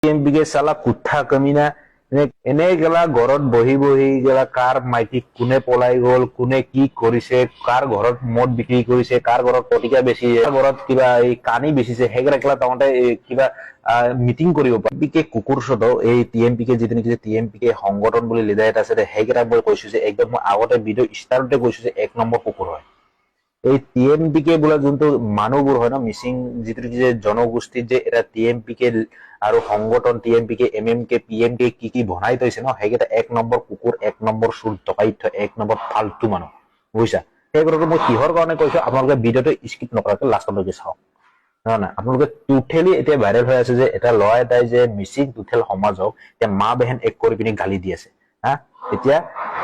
টিএমপিকে চালা কুঠা কমিনা এনে গেলা ঘৰত বহি বহি গেলা কাৰ মাইকী কোনে পলাই গ'ল, কোনে কি কৰিছে, কাৰ ঘৰত মদ বিক্ৰী কৰিছে, কাৰ ঘৰত পটিকা বেচিছে, কাৰ ঘৰত কিবা এই কানি বেচিছে, সেইগিলা তাহতে কিবা মিটিং কৰিব পাৰে। কুকুৰ চত এই টিএমপিকে যিটো নেকি টিএমপিকে সংগঠন বুলি লিডাৰ এটা আছে সেইকেইটা মই কৈছো যে একদম মই আগতে ভিডিঅ' ষ্টাৰ্টতে কৈছো যে 1 নম্বৰ কুকুৰ হয়। এই টিএমপিকে বোলা যোনটো মানুহবোৰ হয় ন মিচিং যিটো নেকি যে জনগোষ্ঠীত যে এটা টিএমপিকে আৰু সংগঠন টিএমপিকে এমএমকে পিএমকে কি বনাই থৈছে ন সেইকেইটা 1 নম্বৰ কুকুৰ, 1 নম্বৰ চুৰ টকাইত, 1 নম্বৰ ফাল্টু মানুহ বুজিছা। সেই কথাটো মই কিহৰ কাৰণে কৈছো আপোনালোকে ভিডিঅ'টো স্কিপ নকৰাকৈ লাষ্টলৈকে চাওক। নহয় না আপোনালোকে টোটেলি এতিয়া ভাইৰেল হৈ আছে যে এটা ল'ৰা এটাই যে মিচিং টোটেল সমাজক এতিয়া মা বেহেন এক কৰি পিনি গালি দি আছে হা। এতিয়া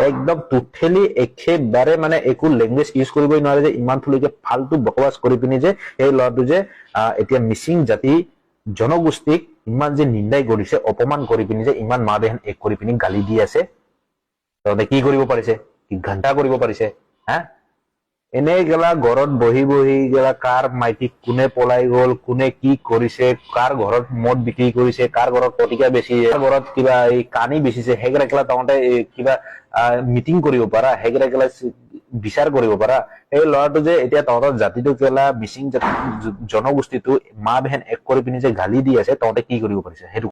একদম টোটেলি একেবাৰে মানে একো লেংগুৱেজ ইউজ কৰিবই নোৱাৰে যে ইমান থুলিকে ফাল্টু বকৱাচ কৰি পিনি যে এই ল'ৰাটো যে এতিয়া মিচিং জাতি জনগোষ্ঠীক ইমান যে নিন্দাই কৰিছে, অপমান কৰি পিনি যে ইমান মা বেহেন এক কৰি পিনি গালি দি আছে, তহঁতে কি কৰিব পাৰিছে, কি ঘণ্টা কৰিব পাৰিছে হা। এনে গেলা ঘৰত বহি বহি গেলা কাৰ মাইকী কোনে পলাই গ'ল, কোনে কি কৰিছে, কাৰ ঘৰত মদ বিক্ৰী কৰিছে, কাৰ ঘৰত পটিকা বেচিছে, কাৰ ঘৰত কিবা এই কানি বেচিছে, সেইগিলা তহঁতে কিবা মিটিং কৰিব পাৰা, সেইগিলা বিচাৰ কৰিব পাৰা। এই ল'ৰাটো যে এতিয়া তহঁতৰ জাতিটো কেলা মিচিং জাতি জনগোষ্ঠীটো মা বেহেন এক কৰি পিনি যে গালি দি আছে, তহঁতে কি কৰিব পাৰিছে সেইটো